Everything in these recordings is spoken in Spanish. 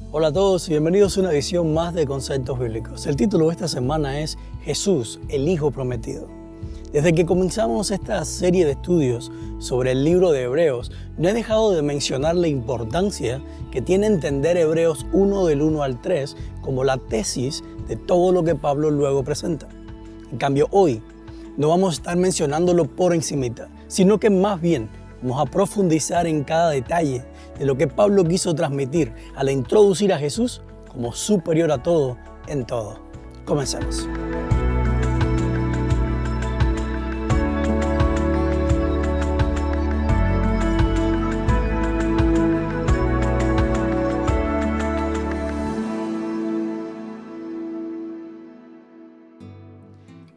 Hola a todos y bienvenidos a una edición más de Conceptos Bíblicos. El título de esta semana es Jesús, el Hijo Prometido. Desde que comenzamos esta serie de estudios sobre el libro de Hebreos, no he dejado de mencionar la importancia que tiene entender Hebreos 1 del 1 al 3 como la tesis de todo lo que Pablo luego presenta. En cambio, hoy no vamos a estar mencionándolo por encimita, sino que más bien vamos a profundizar en cada detalle de lo que Pablo quiso transmitir al introducir a Jesús como superior a todo en todo. Comencemos.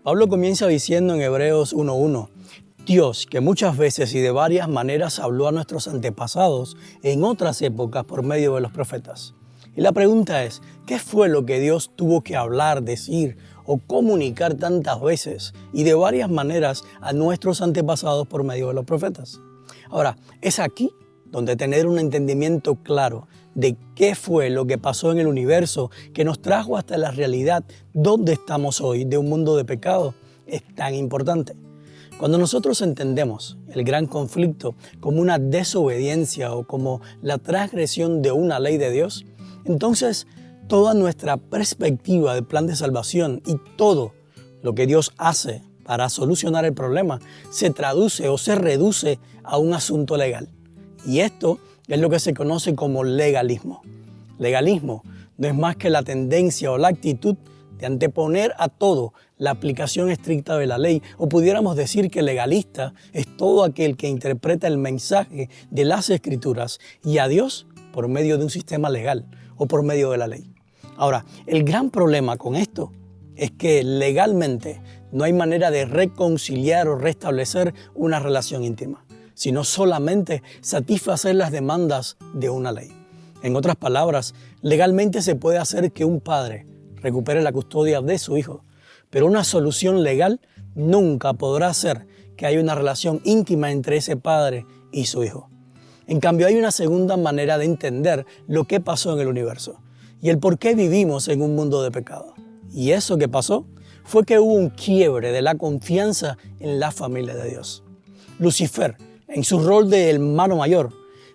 Pablo comienza diciendo en Hebreos 1:1, Dios, que muchas veces y de varias maneras habló a nuestros antepasados en otras épocas por medio de los profetas. Y la pregunta es, ¿qué fue lo que Dios tuvo que hablar, decir o comunicar tantas veces y de varias maneras a nuestros antepasados por medio de los profetas? Ahora, es aquí donde tener un entendimiento claro de qué fue lo que pasó en el universo que nos trajo hasta la realidad donde estamos hoy, de un mundo de pecado, es tan importante. Cuando nosotros entendemos el gran conflicto como una desobediencia o como la transgresión de una ley de Dios, entonces toda nuestra perspectiva del plan de salvación y todo lo que Dios hace para solucionar el problema se traduce o se reduce a un asunto legal. Y esto es lo que se conoce como legalismo. Legalismo no es más que la tendencia o la actitud de anteponer a todo la aplicación estricta de la ley, o pudiéramos decir que legalista es todo aquel que interpreta el mensaje de las Escrituras y a Dios por medio de un sistema legal o por medio de la ley. Ahora, el gran problema con esto es que legalmente no hay manera de reconciliar o restablecer una relación íntima, sino solamente satisfacer las demandas de una ley. En otras palabras, legalmente se puede hacer que un padre recupere la custodia de su hijo, pero una solución legal nunca podrá hacer que haya una relación íntima entre ese padre y su hijo. En cambio, hay una segunda manera de entender lo que pasó en el universo y el por qué vivimos en un mundo de pecado. Y eso que pasó fue que hubo un quiebre de la confianza en la familia de Dios. Lucifer, en su rol de hermano mayor,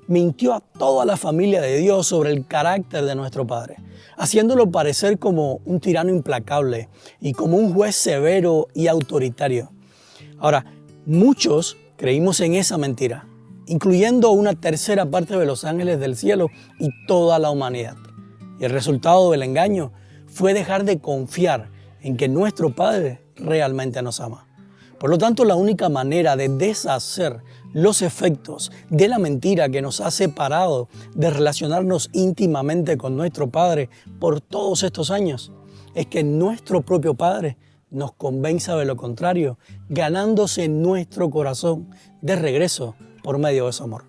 mintió a toda la familia de Dios sobre el carácter de nuestro Padre, haciéndolo parecer como un tirano implacable y como un juez severo y autoritario. Ahora, muchos creímos en esa mentira, incluyendo una tercera parte de los ángeles del cielo y toda la humanidad. Y el resultado del engaño fue dejar de confiar en que nuestro Padre realmente nos ama. Por lo tanto, la única manera de deshacer los efectos de la mentira que nos ha separado de relacionarnos íntimamente con nuestro Padre por todos estos años es que nuestro propio Padre nos convenza de lo contrario, ganándose nuestro corazón de regreso por medio de su amor.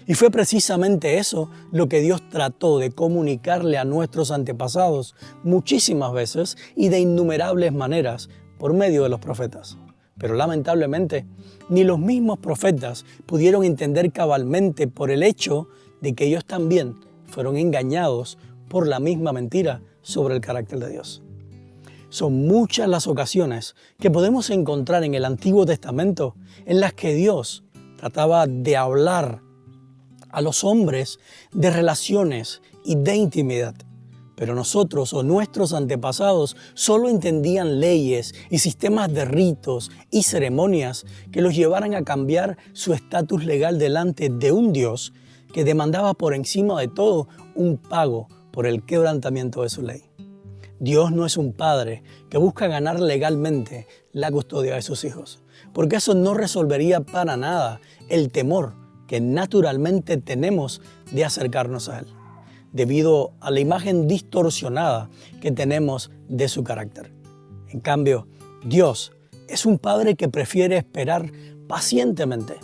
Y fue precisamente eso lo que Dios trató de comunicarle a nuestros antepasados muchísimas veces y de innumerables maneras por medio de los profetas. Pero lamentablemente, ni los mismos profetas pudieron entender cabalmente por el hecho de que ellos también fueron engañados por la misma mentira sobre el carácter de Dios. Son muchas las ocasiones que podemos encontrar en el Antiguo Testamento en las que Dios trataba de hablar a los hombres de relaciones y de intimidad. Pero nosotros o nuestros antepasados solo entendían leyes y sistemas de ritos y ceremonias que los llevaran a cambiar su estatus legal delante de un Dios que demandaba por encima de todo un pago por el quebrantamiento de su ley. Dios no es un padre que busca ganar legalmente la custodia de sus hijos, porque eso no resolvería para nada el temor que naturalmente tenemos de acercarnos a Él, debido a la imagen distorsionada que tenemos de su carácter. En cambio, Dios es un Padre que prefiere esperar pacientemente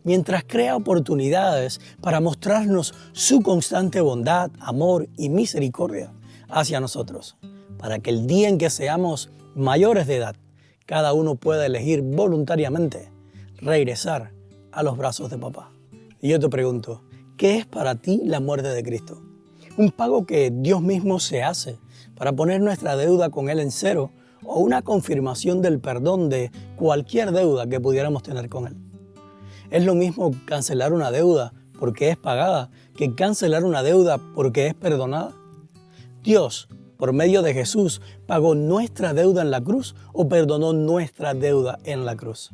mientras crea oportunidades para mostrarnos su constante bondad, amor y misericordia hacia nosotros, para que el día en que seamos mayores de edad, cada uno pueda elegir voluntariamente regresar a los brazos de papá. Y yo te pregunto, ¿qué es para ti la muerte de Cristo? un pago que Dios mismo se hace para poner nuestra deuda con Él en cero, o una confirmación del perdón de cualquier deuda que pudiéramos tener con Él. Es lo mismo cancelar una deuda porque es pagada que cancelar una deuda porque es perdonada. Dios, por medio de Jesús, pagó nuestra deuda en la cruz o perdonó nuestra deuda en la cruz.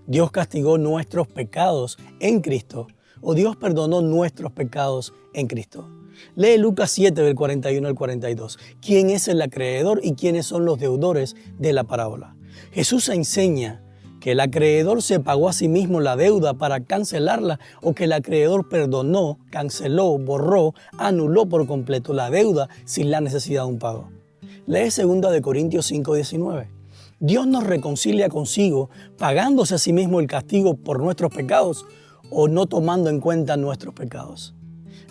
Dios castigó nuestros pecados en Cristo o Dios perdonó nuestros pecados en Cristo. Lee Lucas 7, del 41 al 42. ¿Quién es el acreedor y quiénes son los deudores de la parábola? Jesús enseña que el acreedor se pagó a sí mismo la deuda para cancelarla o que el acreedor perdonó, canceló, borró, anuló por completo la deuda sin la necesidad de un pago. Lee 2 Corintios 5, 19. Dios nos reconcilia consigo pagándose a sí mismo el castigo por nuestros pecados o no tomando en cuenta nuestros pecados.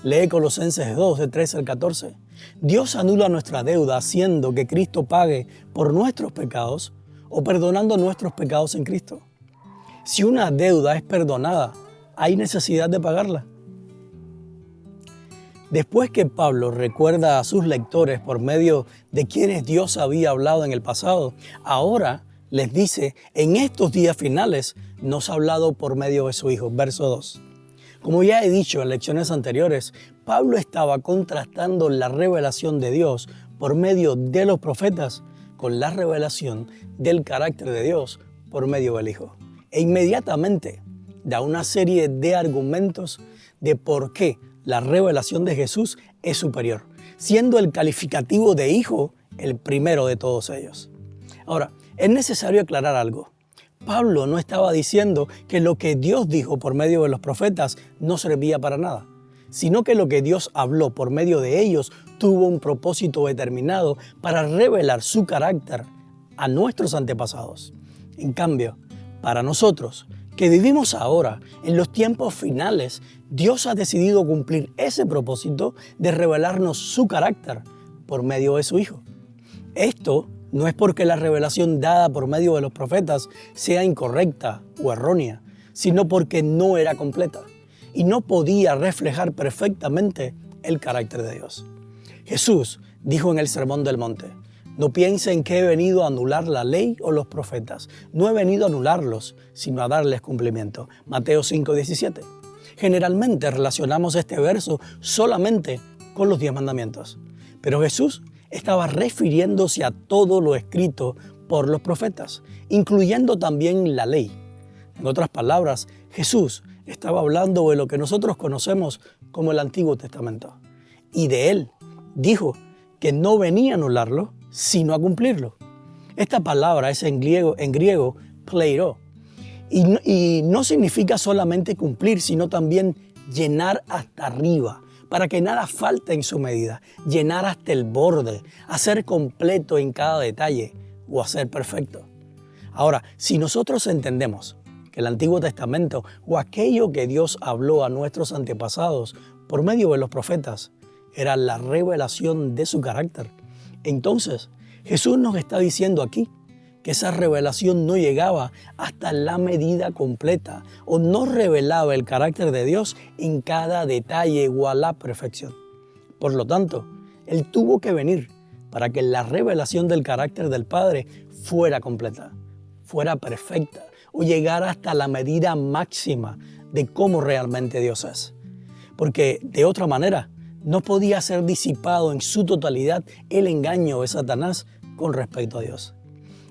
Lee Colosenses 2, de 13 al 14. Dios anula nuestra deuda haciendo que Cristo pague por nuestros pecados o perdonando nuestros pecados en Cristo. Si una deuda es perdonada, ¿hay necesidad de pagarla? Después que Pablo recuerda a sus lectores por medio de quienes Dios había hablado en el pasado, ahora les dice, en estos días finales nos ha hablado por medio de su Hijo. Verso 2. Como ya he dicho en lecciones anteriores, Pablo estaba contrastando la revelación de Dios por medio de los profetas con la revelación del carácter de Dios por medio del Hijo. E inmediatamente da una serie de argumentos de por qué la revelación de Jesús es superior, siendo el calificativo de Hijo el primero de todos ellos. Ahora, es necesario aclarar algo. Pablo no estaba diciendo que lo que Dios dijo por medio de los profetas no servía para nada, sino que lo que Dios habló por medio de ellos tuvo un propósito determinado para revelar su carácter a nuestros antepasados. En cambio, para nosotros, que vivimos ahora en los tiempos finales, Dios ha decidido cumplir ese propósito de revelarnos su carácter por medio de su Hijo. Esto no es porque la revelación dada por medio de los profetas sea incorrecta o errónea, sino porque no era completa y no podía reflejar perfectamente el carácter de Dios. Jesús dijo en el Sermón del Monte, no piensen que he venido a anular la ley o los profetas. No he venido a anularlos, sino a darles cumplimiento. Mateo 5:17. Generalmente relacionamos este verso solamente con los 10 mandamientos. Pero Jesús estaba refiriéndose a todo lo escrito por los profetas, incluyendo también la ley. En otras palabras, Jesús estaba hablando de lo que nosotros conocemos como el Antiguo Testamento. Y de él dijo que no venía a anularlo, sino a cumplirlo. Esta palabra es en griego pleiro, y no significa solamente cumplir, sino también llenar hasta arriba, para que nada falte en su medida, llenar hasta el borde, hacer completo en cada detalle o hacer perfecto. Ahora, si nosotros entendemos que el Antiguo Testamento o aquello que Dios habló a nuestros antepasados por medio de los profetas era la revelación de su carácter, entonces Jesús nos está diciendo aquí que esa revelación no llegaba hasta la medida completa o no revelaba el carácter de Dios en cada detalle o a la perfección. Por lo tanto, Él tuvo que venir para que la revelación del carácter del Padre fuera completa, fuera perfecta o llegara hasta la medida máxima de cómo realmente Dios es. Porque de otra manera, no podía ser disipado en su totalidad el engaño de Satanás con respecto a Dios.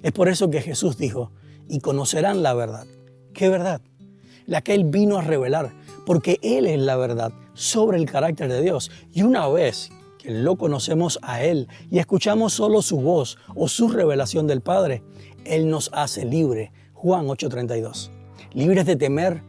Es por eso que Jesús dijo, y conocerán la verdad. ¿Qué verdad? La que Él vino a revelar, porque Él es la verdad sobre el carácter de Dios. Y una vez que lo conocemos a Él y escuchamos solo su voz o su revelación del Padre, Él nos hace libre. Juan 8:32. Libres de temer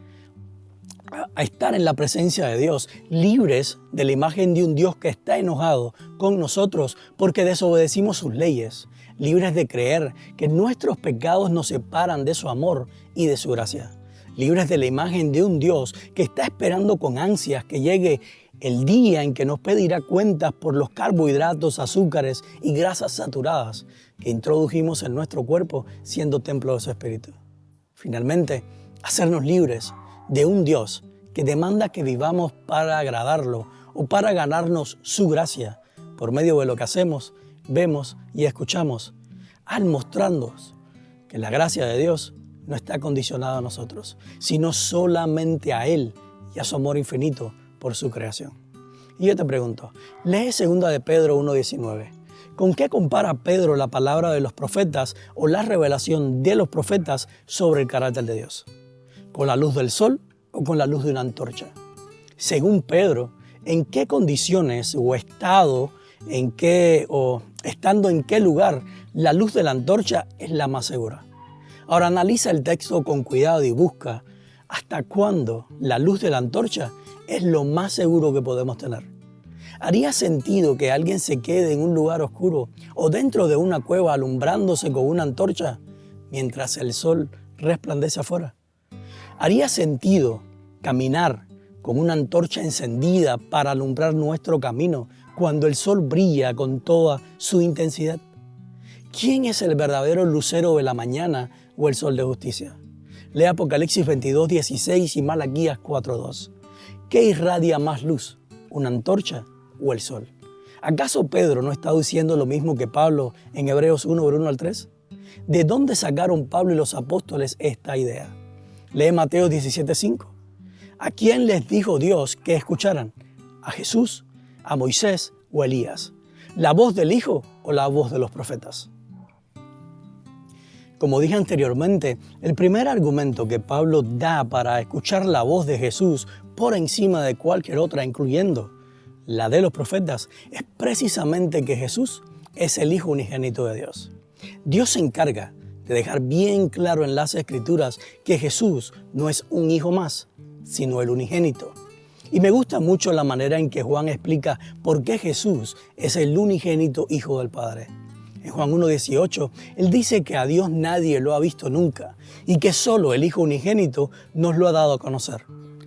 a estar en la presencia de Dios, libres de la imagen de un Dios que está enojado con nosotros porque desobedecimos sus leyes, libres de creer que nuestros pecados nos separan de su amor y de su gracia, libres de la imagen de un Dios que está esperando con ansias que llegue el día en que nos pedirá cuentas por los carbohidratos, azúcares y grasas saturadas que introdujimos en nuestro cuerpo siendo templo de su Espíritu. Finalmente, hacernos libres de un Dios que demanda que vivamos para agradarlo o para ganarnos su gracia por medio de lo que hacemos, vemos y escuchamos, al mostrarnos que la gracia de Dios no está condicionada a nosotros, sino solamente a Él y a su amor infinito por su creación. Y yo te pregunto, lee 2 de Pedro 1:19. ¿Con qué compara Pedro la palabra de los profetas o la revelación de los profetas sobre el carácter de Dios? ¿Con la luz del sol o con la luz de una antorcha? Según Pedro, ¿en qué condiciones o estando en qué lugar la luz de la antorcha es la más segura? Ahora analiza el texto con cuidado y busca hasta cuándo la luz de la antorcha es lo más seguro que podemos tener. ¿Haría sentido que alguien se quede en un lugar oscuro o dentro de una cueva alumbrándose con una antorcha mientras el sol resplandece afuera? ¿Haría sentido caminar con una antorcha encendida para alumbrar nuestro camino cuando el sol brilla con toda su intensidad? ¿Quién es el verdadero lucero de la mañana o el sol de justicia? Lee Apocalipsis 22:16 y Malaquías 4:2. ¿Qué irradia más luz, una antorcha o el sol? ¿Acaso Pedro no está diciendo lo mismo que Pablo en Hebreos 1:1-3? ¿De dónde sacaron Pablo y los apóstoles esta idea? Lee Mateo 17:5. ¿A quién les dijo Dios que escucharan? ¿A Jesús, a Moisés o a Elías? ¿La voz del Hijo o la voz de los profetas? Como dije anteriormente, el primer argumento que Pablo da para escuchar la voz de Jesús por encima de cualquier otra, incluyendo la de los profetas, es precisamente que Jesús es el Hijo unigénito de Dios. Dios se encarga de dejar bien claro en las Escrituras que Jesús no es un hijo más, sino el unigénito. Y me gusta mucho la manera en que Juan explica por qué Jesús es el unigénito Hijo del Padre. En Juan 1:18, Él dice que a Dios nadie lo ha visto nunca y que solo el Hijo unigénito nos lo ha dado a conocer.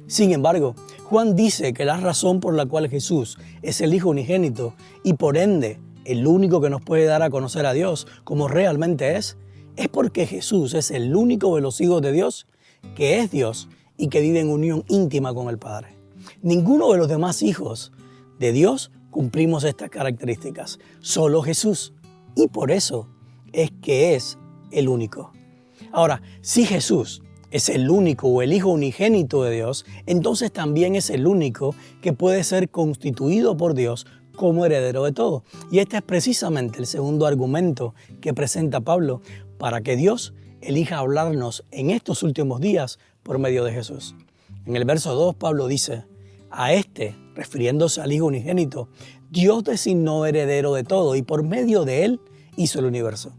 Sin embargo, Juan dice que la razón por la cual Jesús es el Hijo unigénito y por ende el único que nos puede dar a conocer a Dios como realmente es porque Jesús es el único de los hijos de Dios que es Dios y que vive en unión íntima con el Padre. Ninguno de los demás hijos de Dios cumplimos estas características, solo Jesús. Y por eso es que es el único. Ahora, si Jesús es el único o el Hijo unigénito de Dios, entonces también es el único que puede ser constituido por Dios como heredero de todo. Y este es precisamente el segundo argumento que presenta Pablo para que Dios elija hablarnos en estos últimos días por medio de Jesús. En el verso 2 Pablo dice, a este, refiriéndose al Hijo unigénito, Dios designó heredero de todo y por medio de Él hizo el universo.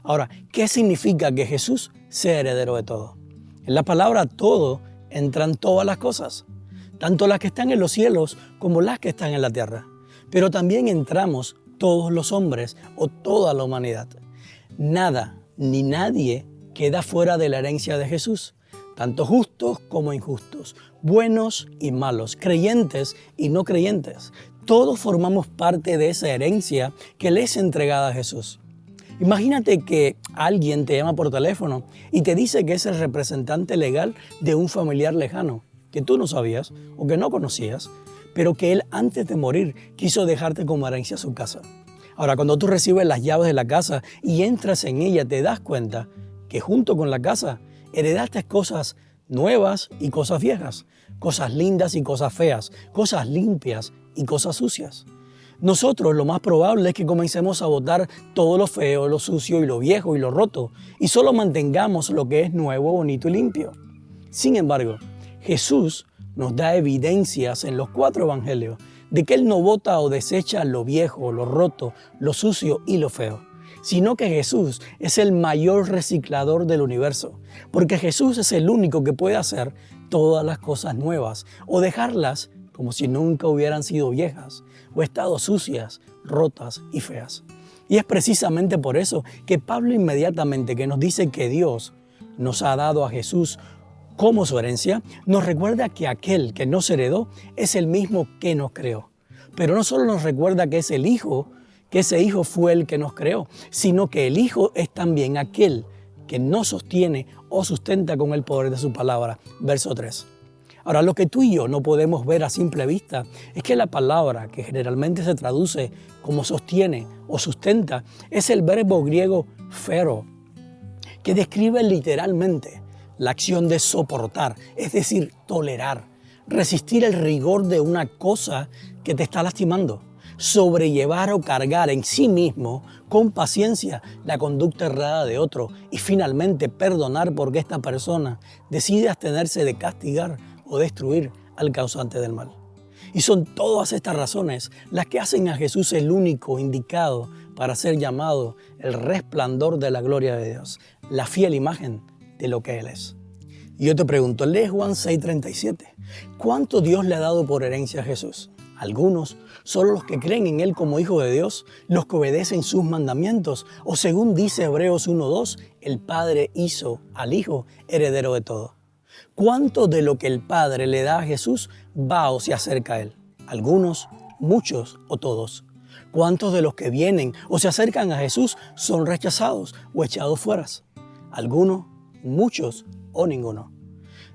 Ahora, ¿qué significa que Jesús sea heredero de todo? En la palabra todo entran todas las cosas, tanto las que están en los cielos como las que están en la tierra. Pero también entramos todos los hombres o toda la humanidad. Nada ni nadie queda fuera de la herencia de Jesús, tanto justos como injustos, buenos y malos, creyentes y no creyentes. Todos formamos parte de esa herencia que le es entregada a Jesús. Imagínate que alguien te llama por teléfono y te dice que es el representante legal de un familiar lejano que tú no sabías o que no conocías, pero que él antes de morir quiso dejarte como herencia su casa. Ahora, cuando tú recibes las llaves de la casa y entras en ella, te das cuenta que junto con la casa heredaste cosas nuevas y cosas viejas, cosas lindas y cosas feas, cosas limpias y cosas sucias. Nosotros lo más probable es que comencemos a botar todo lo feo, lo sucio y lo viejo y lo roto y solo mantengamos lo que es nuevo, bonito y limpio. Sin embargo, Jesús nos da evidencias en los 4 evangelios de que Él no bota o desecha lo viejo, lo roto, lo sucio y lo feo, sino que Jesús es el mayor reciclador del universo, porque Jesús es el único que puede hacer todas las cosas nuevas o dejarlas como si nunca hubieran sido viejas o estado sucias, rotas y feas. Y es precisamente por eso que Pablo inmediatamente que nos dice que Dios nos ha dado a Jesús como su herencia, nos recuerda que aquel que nos heredó es el mismo que nos creó. Pero no solo nos recuerda que es el Hijo, que ese Hijo fue el que nos creó, sino que el Hijo es también aquel que nos sostiene o sustenta con el poder de su palabra. Verso 3. Ahora, lo que tú y yo no podemos ver a simple vista es que la palabra que generalmente se traduce como sostiene o sustenta es el verbo griego phero, que describe literalmente la acción de soportar, es decir, tolerar, resistir el rigor de una cosa que te está lastimando, sobrellevar o cargar en sí mismo con paciencia la conducta errada de otro y finalmente perdonar porque esta persona decide abstenerse de castigar o destruir al causante del mal. Y son todas estas razones las que hacen a Jesús el único indicado para ser llamado el resplandor de la gloria de Dios, la fiel imagen de lo que Él es. Y yo te pregunto, lee Juan 6:37. ¿Cuánto Dios le ha dado por herencia a Jesús? Algunos, solo los que creen en Él como Hijo de Dios, los que obedecen sus mandamientos, o según dice Hebreos 1:2, el Padre hizo al Hijo heredero de todo. ¿Cuánto de lo que el Padre le da a Jesús va o se acerca a Él? Algunos, muchos o todos. ¿Cuántos de los que vienen o se acercan a Jesús son rechazados o echados fuera? Algunos, muchos o ninguno.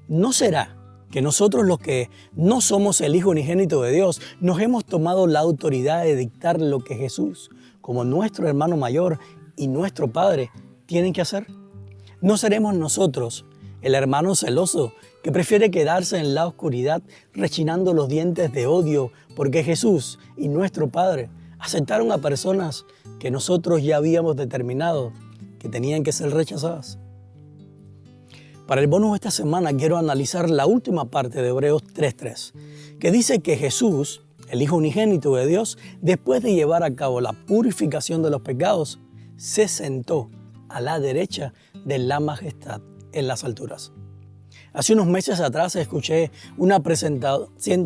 ¿No será que nosotros los que no somos el Hijo unigénito de Dios nos hemos tomado la autoridad de dictar lo que Jesús, como nuestro hermano mayor y nuestro Padre, tienen que hacer? ¿No seremos nosotros el hermano celoso que prefiere quedarse en la oscuridad rechinando los dientes de odio porque Jesús y nuestro Padre aceptaron a personas que nosotros ya habíamos determinado que tenían que ser rechazadas? Para el bonus de esta semana quiero analizar la última parte de Hebreos 3:3, que dice que Jesús, el Hijo unigénito de Dios, después de llevar a cabo la purificación de los pecados, se sentó a la derecha de la majestad en las alturas. Hace unos meses atrás escuché una presentación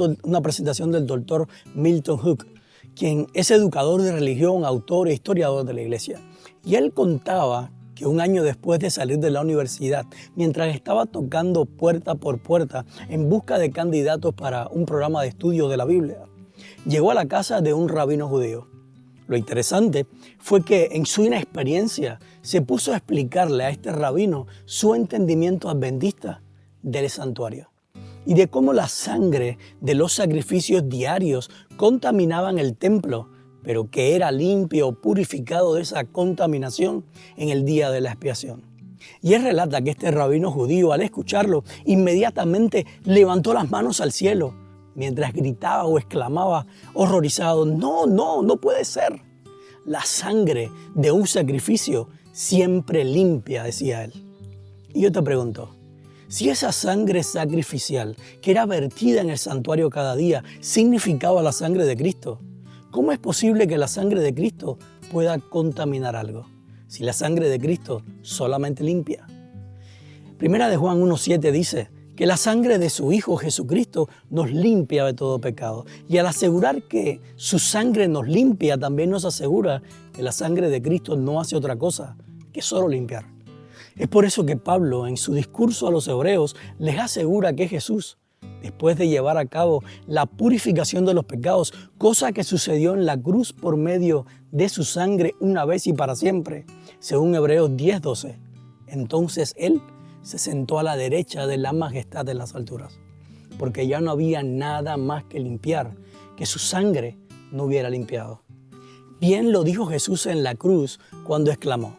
del doctor Milton Hook, quien es educador de religión, autor e historiador de la iglesia. Y él contaba que un año después de salir de la universidad, mientras estaba tocando puerta por puerta en busca de candidatos para un programa de estudio de la Biblia, llegó a la casa de un rabino judío. Lo interesante fue que en su inexperiencia se puso a explicarle a este rabino su entendimiento adventista del santuario y de cómo la sangre de los sacrificios diarios contaminaban el templo, pero que era limpio o purificado de esa contaminación en el día de la expiación. Y él relata que este rabino judío, al escucharlo, inmediatamente levantó las manos al cielo, mientras gritaba o exclamaba horrorizado: no puede ser. La sangre de un sacrificio siempre limpia, decía él. Y yo te pregunto, si esa sangre sacrificial que era vertida en el santuario cada día significaba la sangre de Cristo, ¿cómo es posible que la sangre de Cristo pueda contaminar algo, si la sangre de Cristo solamente limpia? Primera de Juan 1:7 dice que la sangre de su Hijo Jesucristo nos limpia de todo pecado. Y al asegurar que su sangre nos limpia, también nos asegura que la sangre de Cristo no hace otra cosa que solo limpiar. Es por eso que Pablo, en su discurso a los hebreos, les asegura que Jesús, después de llevar a cabo la purificación de los pecados, cosa que sucedió en la cruz por medio de su sangre una vez y para siempre, según Hebreos 10:12, entonces Él se sentó a la derecha de la majestad en las alturas, porque ya no había nada más que limpiar, que su sangre no hubiera limpiado. Bien lo dijo Jesús en la cruz cuando exclamó: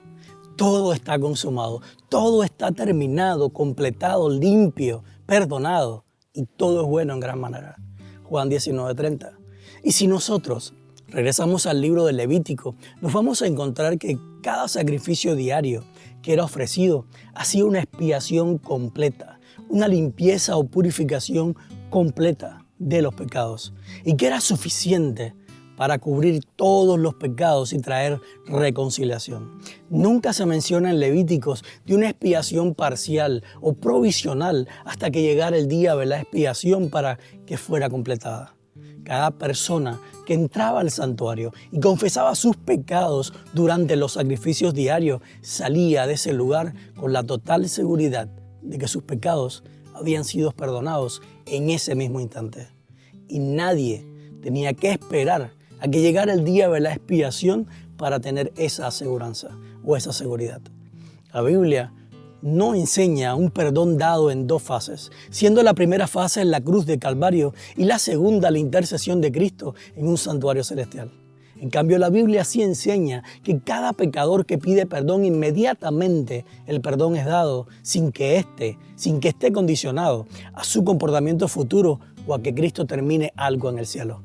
todo está consumado, todo está terminado, completado, limpio, perdonado, y todo es bueno en gran manera. Juan 19:30. Y si nosotros regresamos al libro de Levítico, nos vamos a encontrar que cada sacrificio diario que era ofrecido hacía una expiación completa, una limpieza o purificación completa de los pecados, y que era suficiente para cubrir todos los pecados y traer reconciliación. Nunca se menciona en Levíticos de una expiación parcial o provisional hasta que llegara el día de la expiación para que fuera completada. Cada persona que entraba al santuario y confesaba sus pecados durante los sacrificios diarios salía de ese lugar con la total seguridad de que sus pecados habían sido perdonados en ese mismo instante. Y nadie tenía que esperar a que llegara el día de la expiación para tener esa aseguranza o esa seguridad. La Biblia no enseña un perdón dado en dos fases, siendo la primera fase en la cruz de Calvario y la segunda la intercesión de Cristo en un santuario celestial. En cambio, la Biblia sí enseña que cada pecador que pide perdón, inmediatamente el perdón es dado sin que esté condicionado a su comportamiento futuro o a que Cristo termine algo en el cielo.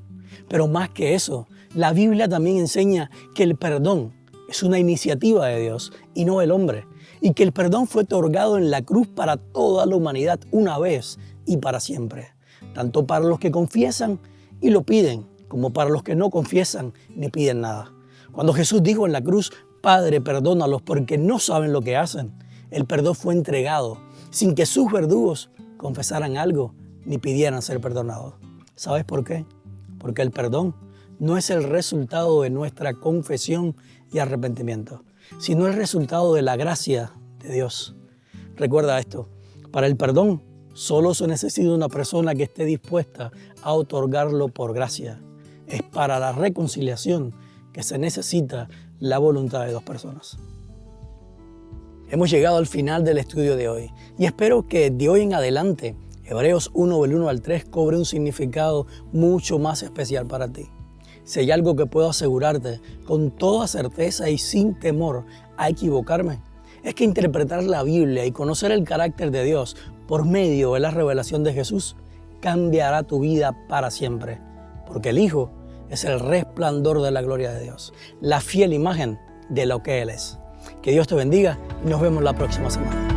Pero más que eso, la Biblia también enseña que el perdón es una iniciativa de Dios y no el hombre, y que el perdón fue otorgado en la cruz para toda la humanidad una vez y para siempre, tanto para los que confiesan y lo piden, como para los que no confiesan ni piden nada. Cuando Jesús dijo en la cruz, Padre, perdónalos porque no saben lo que hacen, el perdón fue entregado sin que sus verdugos confesaran algo ni pidieran ser perdonados. ¿Sabes por qué? Porque el perdón no es el resultado de nuestra confesión y arrepentimiento, sino el resultado de la gracia de Dios. Recuerda esto, para el perdón solo se necesita una persona que esté dispuesta a otorgarlo por gracia. Es para la reconciliación que se necesita la voluntad de dos personas. Hemos llegado al final del estudio de hoy y espero que de hoy en adelante Hebreos 1 del 1 al 3 cobre un significado mucho más especial para ti. Si hay algo que puedo asegurarte con toda certeza y sin temor a equivocarme, es que interpretar la Biblia y conocer el carácter de Dios por medio de la revelación de Jesús cambiará tu vida para siempre, porque el Hijo es el resplandor de la gloria de Dios, la fiel imagen de lo que Él es. Que Dios te bendiga y nos vemos la próxima semana.